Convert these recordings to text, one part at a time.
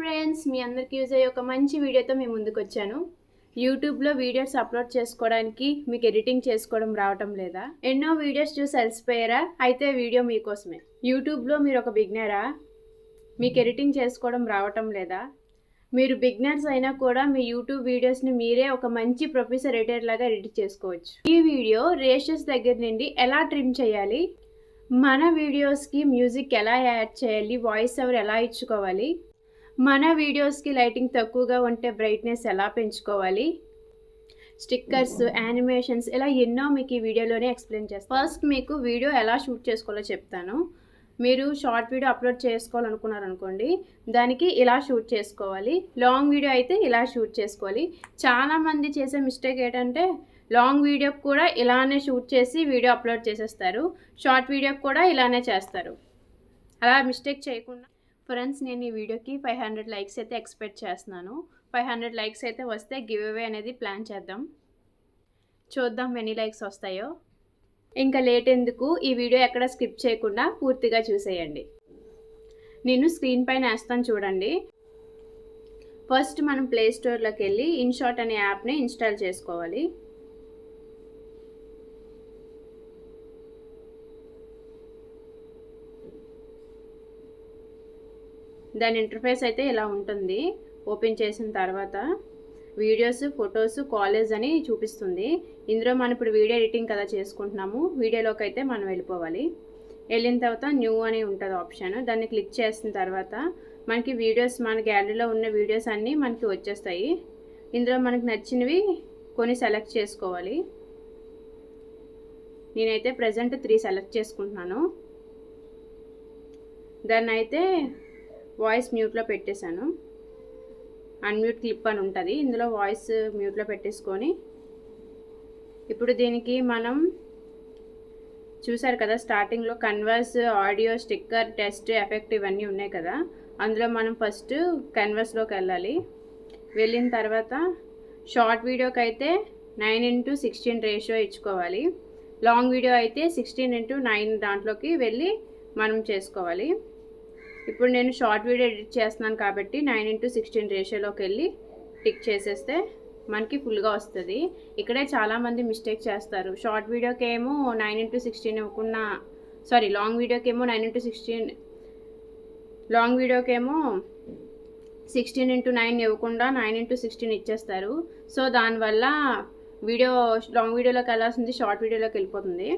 Friends, మీ అందరికీ use అయ్యే ఒక మంచి వీడియోతో మీ ముందుకు వచ్చాను. యూట్యూబ్లో వీడియోస్ అప్లోడ్ చేసుకోవడానికి మీకు ఎడిటింగ్ చేసుకోవడం రావటం లేదా? ఎన్నో వీడియోస్ చూసి అలసిపోయారా? అయితే వీడియో మీకోసమే. యూట్యూబ్లో మీరు ఒక బిగినరా? మీకు ఎడిటింగ్ చేసుకోవడం రావటం లేదా? మీరు బిగినర్స్ అయినా కూడా మీ యూట్యూబ్ వీడియోస్ని మీరే ఒక మంచి ప్రొఫెసర్ ఎడిటర్ లాగా ఎడిట్ చేసుకోవచ్చు. ఈ వీడియో రేషియోస్ దగ్గర నుండి ఎలా ట్రిమ్ చేయాలి, మన వీడియోస్కి మ్యూజిక్ ఎలా యాడ్ చేయాలి, వాయిస్ ఓవర్ ఎలా ఇచ్చుకోవాలి, మన వీడియోస్కి లైటింగ్ తక్కువగా ఉంటే బ్రైట్నెస్ ఎలా పెంచుకోవాలి, స్టిక్కర్స్, యానిమేషన్స్, ఇలా ఎన్నో మీకు ఈ వీడియోలోనే ఎక్స్ప్లెయిన్ చేస్తాను. ఫస్ట్ మీకు వీడియో ఎలా షూట్ చేసుకోవాలో చెప్తాను. మీరు షార్ట్ వీడియో అప్లోడ్ చేసుకోవాలనుకున్నారనుకోండి, దానికి ఇలా షూట్ చేసుకోవాలి. లాంగ్ వీడియో అయితే ఇలా షూట్ చేసుకోవాలి. చాలామంది చేసే మిస్టేక్ ఏంటంటే లాంగ్ వీడియోకి కూడా ఇలానే షూట్ చేసి వీడియో అప్లోడ్ చేసేస్తారు, షార్ట్ వీడియోకి కూడా ఇలానే చేస్తారు. అలా మిస్టేక్ చేయకుండా ఫ్రెండ్స్, నేను ఈ వీడియోకి 500 లైక్స్ అయితే ఎక్స్పెక్ట్ చేస్తున్నాను. 500 లైక్స్ అయితే వస్తే గివ్ అవే అనేది ప్లాన్ చేద్దాం. చూద్దాం ఎన్ని లైక్స్ వస్తాయో. ఇంకా లేట్ ఎందుకు, ఈ వీడియో ఎక్కడ స్కిప్ చేయకుండా పూర్తిగా చూసేయండి. నేను స్క్రీన్ పైన వేస్తాను చూడండి. ఫస్ట్ మనం ప్లే స్టోర్లోకి వెళ్ళి ఇన్షాట్ అనే యాప్ని ఇన్స్టాల్ చేసుకోవాలి. దాని ఇంటర్ఫేస్ అయితే ఇలా ఉంటుంది. ఓపెన్ చేసిన తర్వాత వీడియోస్, ఫొటోస్, కాలేజ్ అని చూపిస్తుంది. ఇందులో మనం ఇప్పుడు వీడియో ఎడిటింగ్ కదా చేసుకుంటున్నాము. వీడియోలోకి అయితే మనం వెళ్ళిపోవాలి. వెళ్ళిన తర్వాత న్యూ అని ఉంటుంది ఆప్షన్. దాన్ని క్లిక్ చేసిన తర్వాత మనకి వీడియోస్, మన గ్యాలరీలో ఉన్న వీడియోస్ అన్నీ మనకి వచ్చేస్తాయి. ఇందులో మనకు నచ్చినవి కొన్ని సెలెక్ట్ చేసుకోవాలి. నేనైతే ప్రజెంట్ 3 సెలెక్ట్ చేసుకుంటున్నాను. దాన్ని అయితే వాయిస్ మ్యూట్లో పెట్టేశాను. అన్మ్యూట్ క్లిప్ అని ఉంటుంది. ఇందులో వాయిస్ మ్యూట్లో పెట్టేసుకొని ఇప్పుడు దీనికి మనం చూసారు కదా, స్టార్టింగ్లో converse, audio, sticker, test, effect ఇవన్నీ ఉన్నాయి కదా. అందులో మనం ఫస్ట్ కన్వర్స్లోకి వెళ్ళాలి. వెళ్ళిన తర్వాత షార్ట్ వీడియోకి అయితే 9:16 రేషియో ఇచ్చుకోవాలి. లాంగ్ వీడియో అయితే 16:9 దాంట్లోకి వెళ్ళి మనం చేసుకోవాలి. ఇప్పుడు నేను షార్ట్ వీడియో ఎడిట్ చేస్తున్నాను కాబట్టి 9:16 రేషియోలోకి వెళ్ళి టిక్ చేసేస్తే మనకి ఫుల్గా వస్తుంది. ఇక్కడే చాలామంది మిస్టేక్ చేస్తారు. షార్ట్ వీడియోకి ఏమో 9:16 ఇవ్వకుండా, లాంగ్ వీడియోకి ఏమో 9:16, లాంగ్ వీడియోకి ఏమో 16:9 ఇవ్వకుండా 9:16 ఇచ్చేస్తారు. సో దానివల్ల వీడియో లాంగ్ వీడియోలోకి వెళ్ళాల్సింది షార్ట్ వీడియోలోకి వెళ్ళిపోతుంది.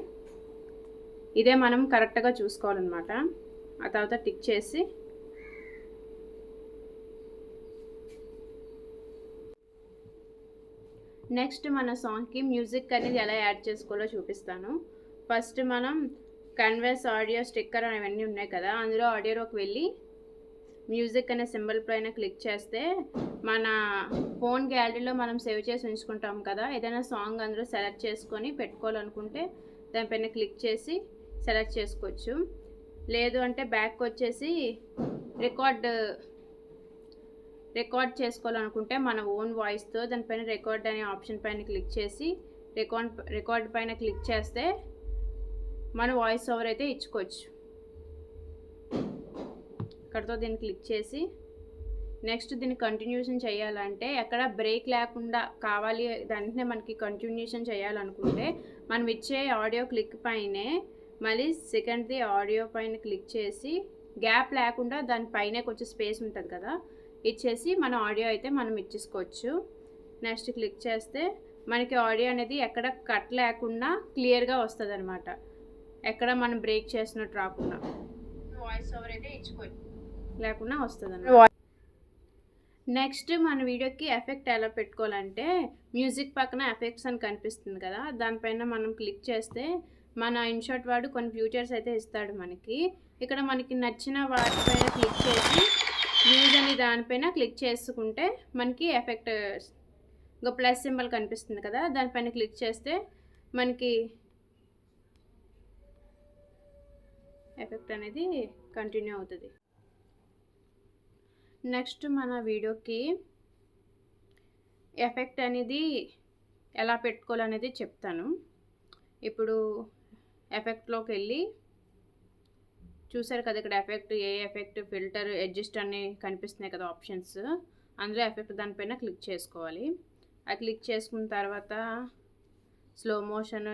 ఇదే మనం కరెక్ట్గా చూసుకోవాలన్నమాట. ఆ తర్వాత టిక్ చేసి నెక్స్ట్ మన సాంగ్కి మ్యూజిక్ అనేది ఎలా యాడ్ చేసుకోవాలో చూపిస్తాను. ఫస్ట్ మనం కన్వర్స్, ఆడియో, స్టిక్కర్ అవన్నీ ఉన్నాయి కదా, అందులో ఆడియోలోకి వెళ్ళి మ్యూజిక్ అనే సింబల్ పైన క్లిక్ చేస్తే మన ఫోన్ గ్యాలరీలో మనం సేవ్ చేసి ఉంచుకుంటాం కదా, ఏదైనా సాంగ్ అందులో సెలెక్ట్ చేసుకొని పెట్టుకోవాలనుకుంటే దానిపైన క్లిక్ చేసి సెలెక్ట్ చేసుకోవచ్చు. లేదు అంటే బ్యాక్ వచ్చేసి రికార్డ్ చేసుకోవాలనుకుంటే మన ఓన్ వాయిస్తో దానిపైన రికార్డ్ అనే ఆప్షన్ పైన క్లిక్ చేసి రికార్డ్ పైన క్లిక్ చేస్తే మన వాయిస్ ఓవర్ అయితే ఇచ్చుకోవచ్చు. ఇక్కడతో దీన్ని క్లిక్ చేసి నెక్స్ట్ దీన్ని కంటిన్యూషన్ చేయాలంటే ఎక్కడ బ్రేక్ లేకుండా కావాలి, దాంట్నే మనకి కంటిన్యూషన్ చేయాలనుకుంటే మనం ఇచ్చే ఆడియో క్లిక్ పైనే మళ్ళీ సెకండ్ది ఆడియో పైన క్లిక్ చేసి గ్యాప్ లేకుండా దానిపైనే కొంచెం స్పేస్ ఉంటుంది కదా, ఇచ్చేసి మన ఆడియో అయితే మనం ఇచ్చేసుకోవచ్చు. నెక్స్ట్ క్లిక్ చేస్తే మనకి ఆడియో అనేది ఎక్కడ కట్ లేకుండా క్లియర్గా వస్తుంది అనమాట. ఎక్కడ మనం బ్రేక్ చేసినట్టు రాకుండా వాయిస్ ఓవర్ అయితే ఇచ్చుకోవచ్చు లేకుండా వస్తుంది అన్నమాట. నెక్స్ట్ మన వీడియోకి ఎఫెక్ట్ ఎలా పెట్టుకోవాలంటే మ్యూజిక్ పక్కన ఎఫెక్ట్స్ అని కనిపిస్తుంది కదా, దానిపైన మనం క్లిక్ చేస్తే మన ఇన్షాట్ వాడు కొన్ని ఫ్యూచర్స్ అయితే ఇస్తాడు మనకి. ఇక్కడ మనకి నచ్చిన వాటిపైన క్లిక్ చేసి యూజ్ అని దానిపైన క్లిక్ చేసుకుంటే మనకి ఎఫెక్ట్ ఇంకా ప్లస్ సింబల్ కనిపిస్తుంది కదా, దానిపైన క్లిక్ చేస్తే మనకి ఎఫెక్ట్ అనేది కంటిన్యూ అవుతుంది. నెక్స్ట్ మన వీడియోకి ఎఫెక్ట్ అనేది ఎలా పెట్టుకోవాలనేది చెప్తాను. ఇప్పుడు ఎఫెక్ట్లోకి వెళ్ళి చూసారు కదా ఇక్కడ ఎఫెక్ట్, ఏ ఎఫెక్ట్, ఫిల్టర్, అడ్జస్ట్ అని కనిపిస్తున్నాయి కదా ఆప్షన్స్. అందులో ఎఫెక్ట్ దానిపైన క్లిక్ చేసుకోవాలి. అది క్లిక్ చేసుకున్న తర్వాత స్లో మోషన్,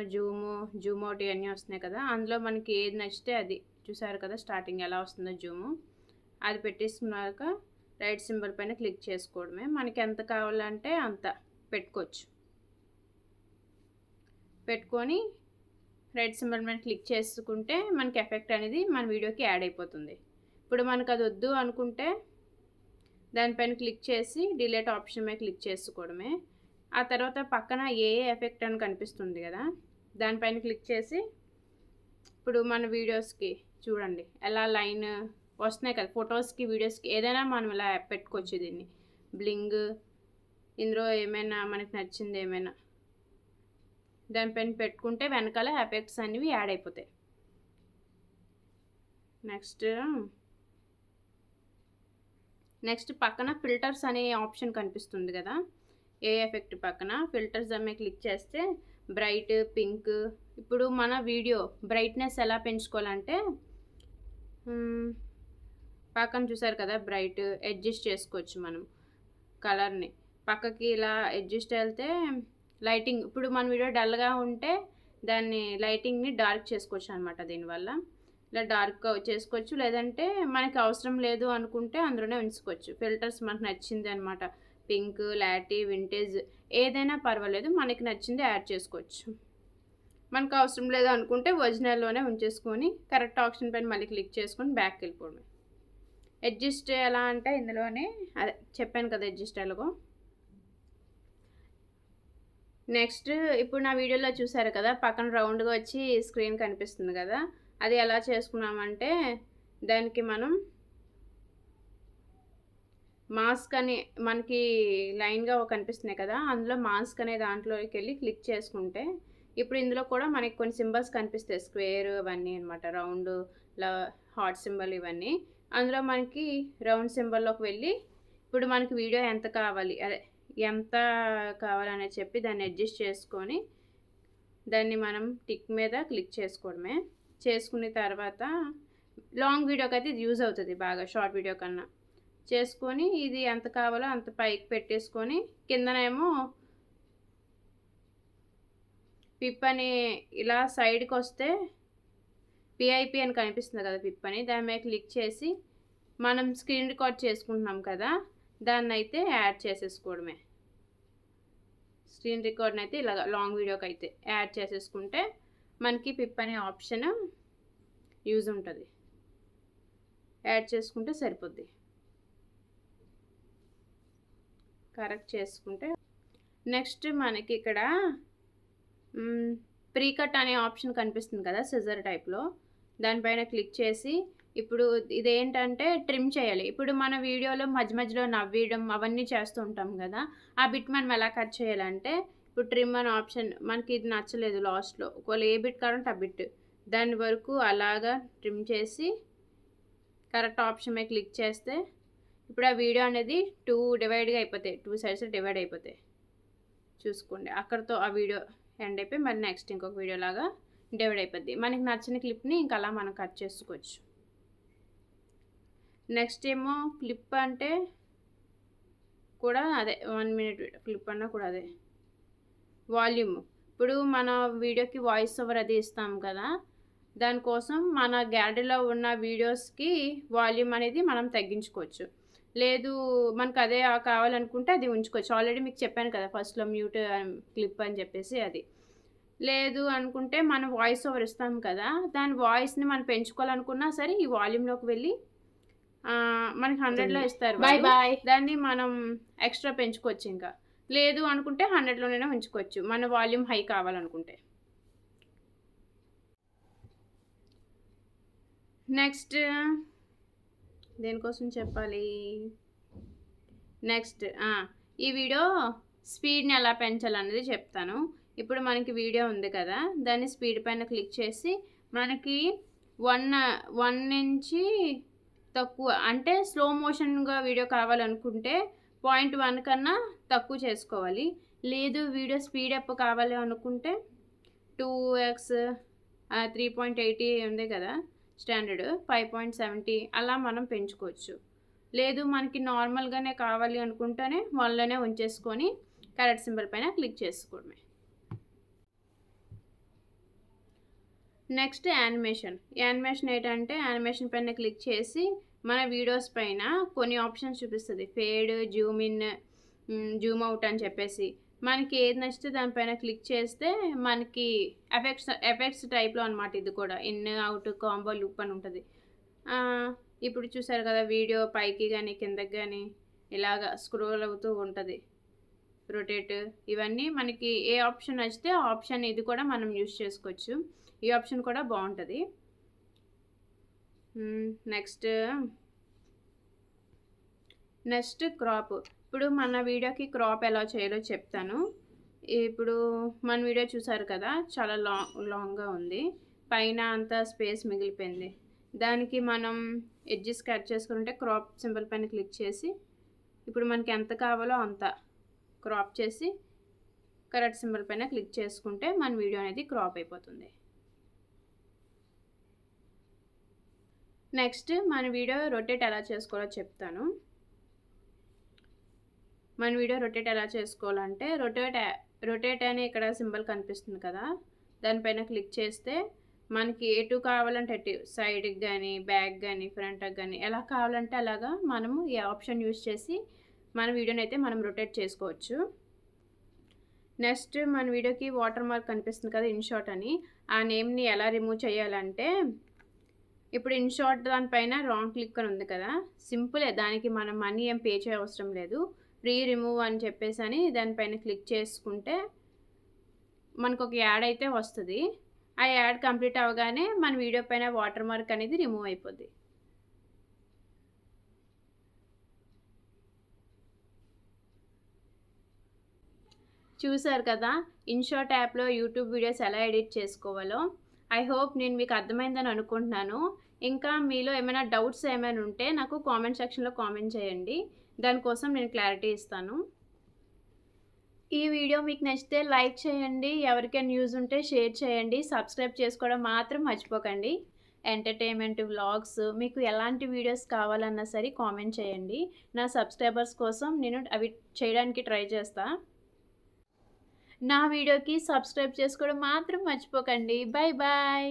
జూమ్ అవుట్ ఇవన్నీ వస్తున్నాయి కదా. అందులో మనకి ఏది నచ్చితే అది, చూసారు కదా స్టార్టింగ్ ఎలా వస్తుందో జూము, అది పెట్టేసుకున్నాక రైట్ సింబల్ పైన క్లిక్ చేసుకోవడమే. మనకి ఎంత కావాలంటే అంత పెట్టుకోవచ్చు. పెట్టుకొని రైట్ సింబల్ పైన క్లిక్ చేసుకుంటే మనకి ఎఫెక్ట్ అనేది మన వీడియోకి యాడ్ అయిపోతుంది. ఇప్పుడు మనకు అది వద్దు అనుకుంటే దానిపైన క్లిక్ చేసి డిలీట్ ఆప్షన్ మీద క్లిక్ చేసుకోవడమే. ఆ తర్వాత పక్కన ఏ ఎఫెక్ట్ అని కనిపిస్తుంది కదా, దానిపైన క్లిక్ చేసి ఇప్పుడు మన వీడియోస్కి చూడండి ఎలా లైన్ వస్తున్నాయి కదా, ఫొటోస్కి, వీడియోస్కి ఏదైనా మనం ఇలా పెట్టుకోవచ్చు. దీన్ని బ్లింగ్, ఇందులో ఏమైనా మనకి నచ్చింది ఏమైనా దానిపైన పెట్టుకుంటే వెనకాల ఎఫెక్ట్స్ అనేవి యాడ్ అయిపోతాయి. నెక్స్ట్ పక్కన ఫిల్టర్స్ అనే ఆప్షన్ కనిపిస్తుంది కదా, ఏ ఎఫెక్ట్ పక్కన ఫిల్టర్స్ అమ్మే క్లిక్ చేస్తే బ్రైట్, పింక్. ఇప్పుడు మన వీడియో బ్రైట్నెస్ ఎలా పెంచుకోవాలంటే పక్కన చూసారు కదా బ్రైట్, అడ్జస్ట్ చేసుకోవచ్చు మనం కలర్ని. పక్కకి ఇలా అడ్జస్ట్ వెళ్తే లైటింగ్, ఇప్పుడు మన వీడియో డల్గా ఉంటే దాన్ని లైటింగ్ని డార్క్ చేసుకోవచ్చు అనమాట. దీనివల్ల ఇలా డార్క్ చేసుకోవచ్చు, లేదంటే మనకి అవసరం లేదు అనుకుంటే అందులోనే ఉంచుకోవచ్చు. ఫిల్టర్స్ మనకు నచ్చింది అనమాట, పింక్, లాటీ, వింటేజ్ ఏదైనా పర్వాలేదు, మనకి నచ్చింది యాడ్ చేసుకోవచ్చు. మనకు అవసరం లేదు అనుకుంటే ఒరిజినల్లోనే ఉంచేసుకొని కరెక్ట్ ఆప్షన్ పైన మళ్ళీ క్లిక్ చేసుకొని బ్యాక్కి వెళ్ళిపోవడమే. అడ్జస్ట్ ఎలా అంటే ఇందులోనే అదే చెప్పాను కదా అడ్జస్ట్ ఎలాగో. నెక్స్ట్ ఇప్పుడు నా వీడియోలో చూసారు కదా పక్కన రౌండ్గా వచ్చి స్క్రీన్ కనిపిస్తుంది కదా, అది ఎలా చేసుకున్నామంటే దానికి మనం మాస్క్ అని మనకి లైన్గా కనిపిస్తున్నాయి కదా, అందులో మాస్క్ అనే దాంట్లోకి వెళ్ళి క్లిక్ చేసుకుంటే ఇప్పుడు ఇందులో కూడా మనకి కొన్ని సింబల్స్ కనిపిస్తాయి, స్క్వేర్ అవన్నీ అనమాట, రౌండ్, హార్ట్ సింబల్ ఇవన్నీ. అందులో మనకి రౌండ్ సింబల్లోకి వెళ్ళి ఇప్పుడు మనకి వీడియో ఎంత కావాలనే చెప్పి దాన్ని అడ్జస్ట్ చేసుకొని దాన్ని మనం టిక్ మీద క్లిక్ చేసుకోవడమే. చేసుకున్న తర్వాత లాంగ్ వీడియోకి అయితే ఇది యూజ్ అవుతుంది బాగా, షార్ట్ వీడియో కన్నా. చేసుకొని ఇది ఎంత కావాలో అంత పైకి పెట్టేసుకొని కిందనేమో పిప్ అని ఇలా సైడ్కి వస్తే పిఐపి అని కనిపిస్తుంది కదా పిప్ అని, దాని మీద క్లిక్ చేసి మనం స్క్రీన్ రికార్డ్ చేసుకుంటున్నాం కదా దాన్ని అయితే యాడ్ చేసేసుకోవడమే. స్క్రీన్ రికార్డ్ని అయితే ఇలా లాంగ్ వీడియోకి అయితే యాడ్ చేసేసుకుంటే మనకి పిప్ అనే ఆప్షన్ యూజ్ ఉంటుంది. యాడ్ చేసుకుంటే సరిపోద్ది. కరెక్ట్ చేసుకుంటే నెక్స్ట్ మనకి ఇక్కడ ప్రీ కట్ అనే ఆప్షన్ కనిపిస్తుంది కదా సిజర్ టైప్లో, దానిపైన క్లిక్ చేసి ఇప్పుడు ఇదేంటంటే ట్రిమ్ చేయాలి. ఇప్పుడు మన వీడియోలో మధ్యలో నవ్వేయడం అవన్నీ చేస్తూ ఉంటాం కదా, ఆ బిట్ మనం ఎలా కట్ చేయాలంటే ఇప్పుడు ట్రిమ్ అనే ఆప్షన్ మనకి ఇది నచ్చలేదు లాస్ట్లో, ఒకవేళ ఏ బిట్ కావాలంటే ఆ బిట్ దాని వరకు అలాగా ట్రిమ్ చేసి కరెక్ట్ ఆప్షన్ మీద క్లిక్ చేస్తే ఇప్పుడు ఆ వీడియో అనేది 2 డివైడ్గా అయిపోతాయి, 2 సైడ్స్ డివైడ్ అయిపోతాయి. చూసుకోండి అక్కడితో ఆ వీడియో ఎండ్ అయిపోయి మరి నెక్స్ట్ ఇంకొక వీడియో లాగా డివైడ్ అయిపోద్ది. మనకి నచ్చిన క్లిప్ని ఇంకా అలా మనం కట్ చేసుకోవచ్చు. నెక్స్ట్ ఏమో క్లిప్ అంటే కూడా అదే 1 minute క్లిప్ అన్నా కూడా అదే. వాల్యూమ్, ఇప్పుడు మన వీడియోకి వాయిస్ ఓవర్ అది ఇస్తాం కదా, దానికోసం మన గ్యాలరీలో ఉన్న వీడియోస్కి వాల్యూమ్ అనేది మనం తగ్గించుకోవచ్చు. లేదు మనకు అదే కావాలనుకుంటే అది ఉంచుకోవచ్చు. ఆల్రెడీ మీకు చెప్పాను కదా ఫస్ట్లో మ్యూట్ క్లిప్ అని చెప్పేసి, అది లేదు అనుకుంటే మనం వాయిస్ ఓవర్ ఇస్తాం కదా, దాని వాయిస్ని మనం పెంచుకోవాలనుకున్నా సరే ఈ వాల్యూమ్లోకి వెళ్ళి మనకి 100లో ఇస్తారు, దాన్ని మనం ఎక్స్ట్రా పెంచుకోవచ్చు. ఇంకా లేదు అనుకుంటే 100లోనే ఉంచుకోవచ్చు మన వాల్యూమ్ హై కావాలనుకుంటే. నెక్స్ట్ దేనికోసం చెప్పాలి, నెక్స్ట్ ఈ వీడియో స్పీడ్ని ఎలా పెంచాలనేది చెప్తాను. ఇప్పుడు మనకి వీడియో ఉంది కదా, దాన్ని స్పీడ్ పైన క్లిక్ చేసి మనకి 1 నుంచి తక్కువ అంటే స్లో మోషన్గా వీడియో కావాలనుకుంటే 0.1 కన్నా తక్కువ చేసుకోవాలి. లేదు వీడియో స్పీడప్ కావాలి అనుకుంటే 2x 3.80 ఉంది కదా, స్టాండర్డ్ 5.70 అలా మనం పెంచుకోవచ్చు. లేదు మనకి నార్మల్గానే కావాలి అనుకుంటేనే 1లోనే ఉంచేసుకొని కరెక్ట్ సింబల్ పైన క్లిక్ చేసుకోవడమే. నెక్స్ట్ యానిమేషన్ ఏంటంటే యానిమేషన్ పైన క్లిక్ చేసి మన వీడియోస్ పైన కొన్ని ఆప్షన్స్ చూపిస్తుంది. Fade, Zoom in, Zoom out అని చెప్పేసి మనకి ఏది నచ్చితే దానిపైన క్లిక్ చేస్తే మనకి ఎఫెక్ట్స్ టైప్లో అనమాట. ఇది కూడా ఇన్, అవుట్, కాంబో, లూప్ అని ఉంటుంది. ఇప్పుడు చూసారు కదా, వీడియో పైకి కానీ కిందకి కానీ ఇలాగా స్క్రోల్ అవుతూ ఉంటుంది. రొటేట్, ఇవన్నీ మనకి ఏ ఆప్షన్ నచ్చితే ఆ ఆప్షన్ ఇది కూడా మనం యూజ్ చేసుకోవచ్చు. ఈ ఆప్షన్ కూడా బాగుంటుంది. Next crop. ఇప్పుడు మన వీడియోకి క్రాప్ ఎలా చేయాలో చెప్తాను. ఇప్పుడు మన వీడియో చూసారు కదా, చాలా లాంగ్గా ఉంది, పైన అంతా స్పేస్ మిగిలిపోయింది. దానికి మనం ఎడ్జెస్ కట్ చేసుకుంటే క్రాప్ సింబల్ పైన క్లిక్ చేసి ఇప్పుడు మనకి ఎంత కావాలో అంత క్రాప్ చేసి కరెక్ట్ సింబల్ పైన క్లిక్ చేసుకుంటే మన వీడియో అనేది క్రాప్ అయిపోతుంది. నెక్స్ట్ మన వీడియో రొటేట్ ఎలా చేసుకోవాలో చెప్తాను. మన వీడియో రొటేట్ ఎలా చేసుకోవాలంటే రొటేట్ అని ఇక్కడ సింబల్ కనిపిస్తుంది కదా, దానిపైన క్లిక్ చేస్తే మనకి ఎటు కావాలంటే అటు, సైడ్కి కానీ బ్యాక్ కానీ ఫ్రంట్కి కానీ ఎలా కావాలంటే అలాగా మనము ఈ ఆప్షన్ యూజ్ చేసి మన వీడియోని అయితే మనం రొటేట్ చేసుకోవచ్చు. నెక్స్ట్ మన వీడియోకి వాటర్ మార్క్ కనిపిస్తుంది కదా, ఇన్షాట్ అని, ఆ నేమ్ని ఎలా రిమూవ్ చేయాలంటే ఇప్పుడు ఇన్షాట్ దానిపైన రాంగ్ క్లిక్ అని ఉంది కదా, సింపులే, దానికి మనం మనీ ఏం పే చేయ అవసరం లేదు. ఫ్రీ రిమూవ్ అని చెప్పేసి అని దానిపైన క్లిక్ చేసుకుంటే మనకు ఒక యాడ్ అయితే వస్తుంది. ఆ యాడ్ కంప్లీట్ అవ్వగానే మన వీడియో పైన వాటర్ మార్క్ అనేది రిమూవ్ అయిపోద్ది. చూసారు కదా, ఇన్షాట్ యాప్లో యూట్యూబ్ వీడియోస్ ఎలా ఎడిట్ చేసుకోవాలో. ఐ హోప్ నేను మీకు అర్థమైందని అనుకుంటున్నాను. ఇంకా మీలో ఏమైనా డౌట్స్ ఏమైనా ఉంటే నాకు కామెంట్ సెక్షన్లో కామెంట్ చేయండి, దానికోసం నేను క్లారిటీ ఇస్తాను. ఈ వీడియో మీకు నచ్చితే లైక్ చేయండి, ఎవరికైనా యూజ్ ఉంటే షేర్ చేయండి, సబ్స్క్రైబ్ చేసుకోవడం మాత్రం మర్చిపోకండి. ఎంటర్టైన్మెంట్ వ్లాగ్స్ మీకు ఎలాంటి వీడియోస్ కావాలన్నా సరే కామెంట్ చేయండి. నా సబ్స్క్రైబర్స్ కోసం నేను అవి చేయడానికి ట్రై చేస్తా. నా వీడియోకి సబ్స్క్రైబ్ చేసుకోవడం మాత్రం మర్చిపోకండి. Bye bye.